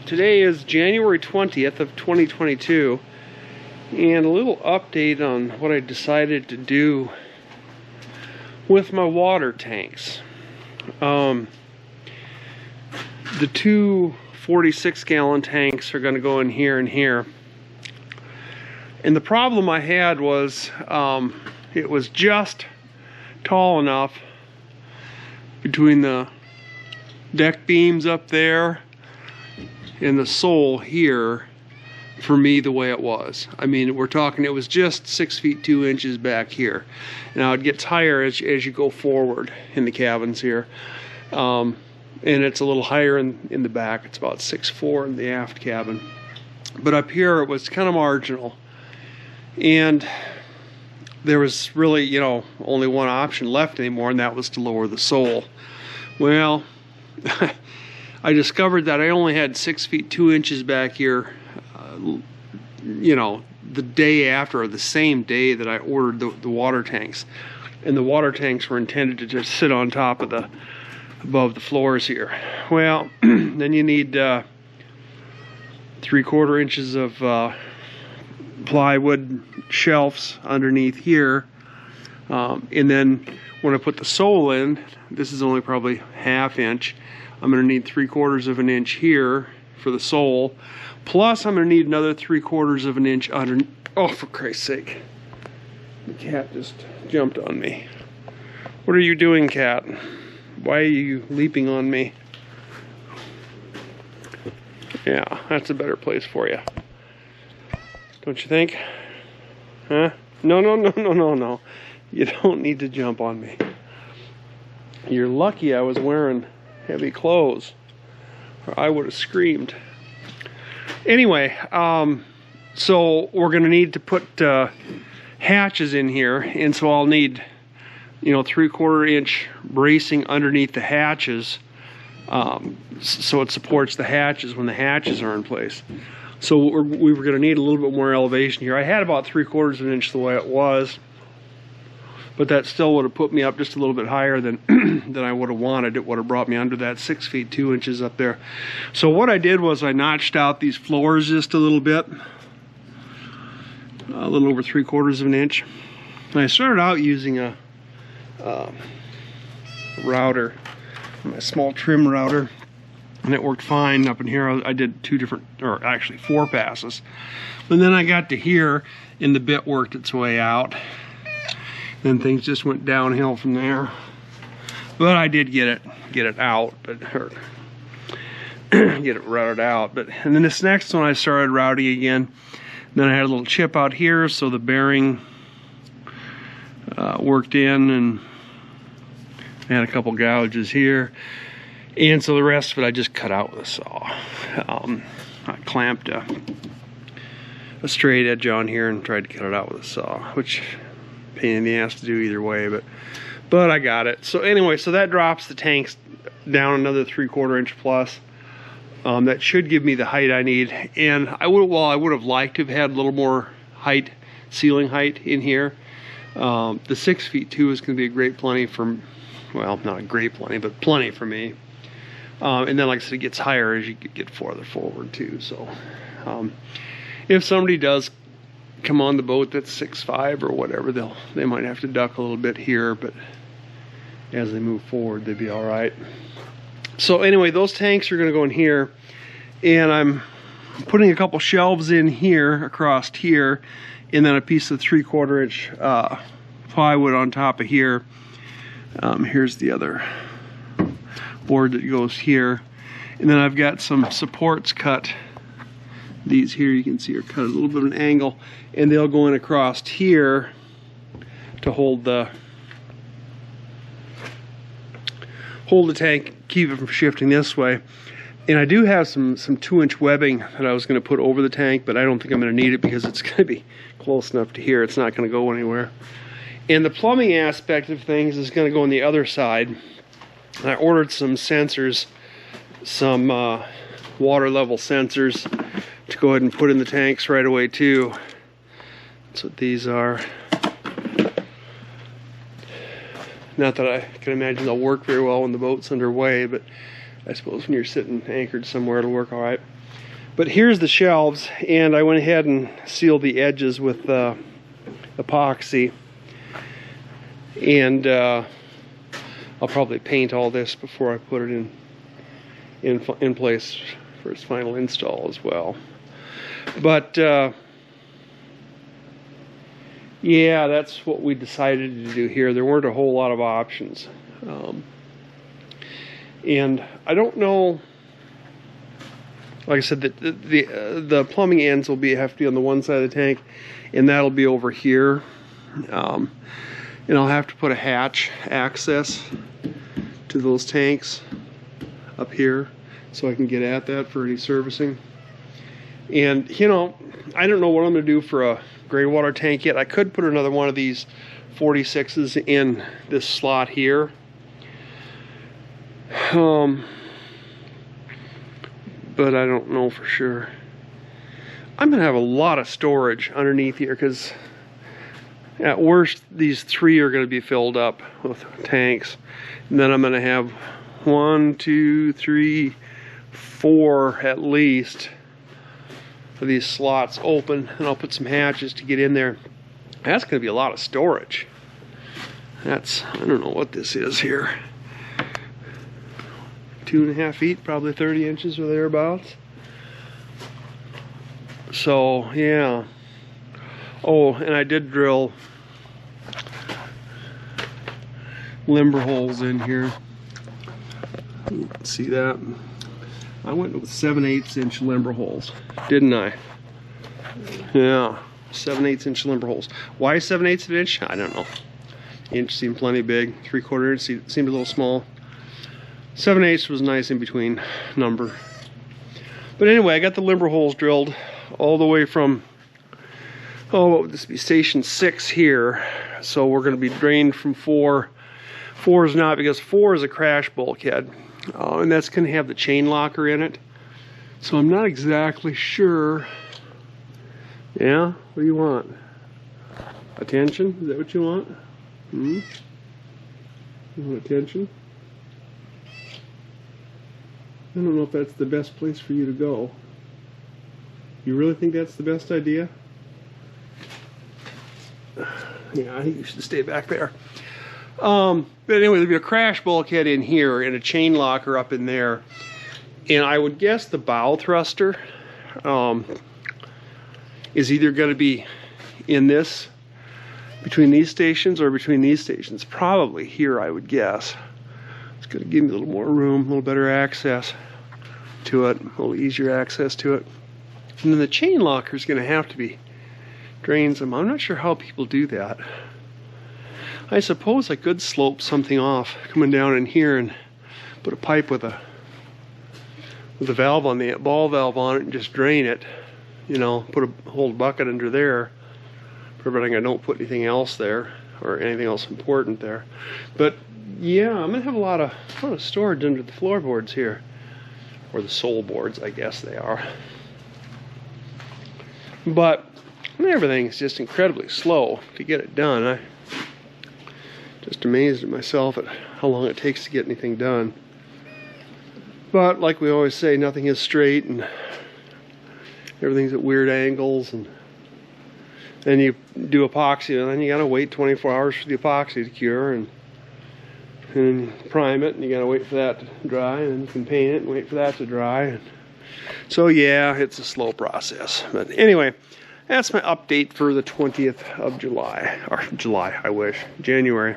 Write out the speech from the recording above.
Today is January 20th of 2022, and a little update on what I decided to do with my water tanks. The two 46-gallon tanks are going to go in here and here. And the problem I had was it was just tall enough between the deck beams up there and the sole here for me the way it was. I mean, we're talking, it was just 6 feet 2 inches back here. Now it gets higher as you go forward in the cabins here. And it's a little higher in the back. It's about 6'4" in the aft cabin. But up here it was kind of marginal. And there was really, you know, only one option left anymore, and that was to lower the sole. Well, I discovered that I only had 6 feet 2 inches back here, you know, the day after, or the same day that I ordered the water tanks. And the water tanks were intended to just sit on top of above the floors here. Well, then you need 3/4 inches of plywood shelves underneath here. And then when I put the sole in, this is only probably 1/2 inch. I'm going to need 3/4 of an inch here for the sole. Plus, I'm going to need another 3/4 of an inch under. Oh, for Christ's sake! The cat just jumped on me. What are you doing, cat? Why are you leaping on me? Yeah, that's a better place for you. Don't you think? Huh? No, no, no, no, no, no. You don't need to jump on me. You're lucky I was wearing heavy clothes, or I would have screamed. Anyway, so we're going to need to put hatches in here, and so I'll need, you know, 3/4 inch bracing underneath the hatches, so it supports the hatches when the hatches are in place. So we were going to need a little bit more elevation here. I had about 3/4 of an inch the way it was, but that still would have put me up just a little bit higher than than I would have wanted. It would have brought me under that 6 feet 2 inches up there. So what I did was I notched out these floors just a little bit, a little over 3/4 of an inch. And I started out using a router, my small trim router, and it worked fine. Up in here I did 2 different, or actually 4 passes. And then I got to here and the bit worked its way out. Then things just went downhill from there. But I did get it out, but get it routed out. But and then this next one I started routing again. Then I had a little chip out here, so the bearing worked in, and I had a couple gouges here. And so the rest of it I just cut out with a saw. I clamped a straight edge on here and tried to cut it out with a saw, which pain in the ass to do either way, but I got it. So anyway, so that drops the tanks down another 3/4 inch plus. That should give me the height I need. And I would have liked to have had a little more height, ceiling height in here. The 6 feet 2 is going to be a great plenty for, well, not a great plenty, but plenty for me. And then, like I said, it gets higher as you get farther forward too. So if somebody does come on the boat that's 6'5" or whatever, they might have to duck a little bit here, but as they move forward they'd be all right. So anyway, those tanks are going to go in here, and I'm putting a couple shelves in here across here, and then a piece of 3/4 inch plywood on top of here. Here's the other board that goes here, and then I've got some supports cut. These here you can see are cut at a little bit of an angle, and they'll go in across here to hold the tank, keep it from shifting this way. And I do have some 2-inch webbing that I was going to put over the tank, but I don't think I'm going to need it because it's going to be close enough to here. It's not going to go anywhere. And the plumbing aspect of things is going to go on the other side. I ordered some sensors, some water level sensors, to go ahead and put in the tanks right away too. That's what these are. Not that I can imagine they'll work very well when the boat's underway, but I suppose when you're sitting anchored somewhere it'll work all right. But here's the shelves, and I went ahead and sealed the edges with epoxy. And I'll probably paint all this before I put it in place for its final install as well. But yeah, that's what we decided to do here. There weren't a whole lot of options. And I don't know, like I said, the plumbing ends will have to be on the one side of the tank, and that'll be over here. And I'll have to put a hatch access to those tanks up here so I can get at that for any servicing. And you know, I don't know what I'm going to do for a gray water tank yet. I could put another one of these 46s in this slot here. But I don't know for sure. I'm going to have a lot of storage underneath here because at worst these 3 are going to be filled up with tanks. And then I'm going to have 1, 2, 3, 4 at least of these slots open, and I'll put some hatches to get in there. That's going to be a lot of storage. I don't know what this is here. 2.5 feet, probably 30 inches or thereabouts. So yeah. Oh, and I did drill limber holes in here. See that? I went with 7/8 inch limber holes, didn't I? Yeah, 7/8 inch limber holes. Why 7/8 inch? I don't know. Inch seemed plenty big. 3/4 inch seemed a little small. 7/8 was nice in between number. But anyway, I got the limber holes drilled all the way from, what would this be, station 6 here. So we're going to be drained from 4. 4 is not, because 4 is a crash bulkhead. And that's going to have the chain locker in it. So I'm not exactly sure. Yeah? What do you want? Attention? Is that what you want? You want attention? I don't know if that's the best place for you to go. You really think that's the best idea? Yeah, I think you should stay back there. But anyway, there'll be a crash bulkhead in here and a chain locker up in there. And I would guess the bow thruster is either going to be in this, between these stations, or between these stations. Probably here, I would guess. It's going to give me a little more room, a little better access to it, a little easier access to it. And then the chain locker is going to have to be drained some. I'm not sure how people do that. I suppose I could slope something off coming down in here and put a pipe with a valve on the ball valve on it and just drain it. You know, put a whole bucket under there, providing I don't put anything else there or anything else important there. But yeah, I'm gonna have a lot of storage under the floorboards here, or the sole boards, I guess they are. But everything's just incredibly slow to get it done. I just amazed at myself at how long it takes to get anything done. But like we always say, nothing is straight and everything's at weird angles, and then you do epoxy and then you gotta wait 24 hours for the epoxy to cure, and prime it, and you gotta wait for that to dry, and then you can paint it and wait for that to dry. And so yeah, it's a slow process. But anyway, that's my update for the 20th of July, or January.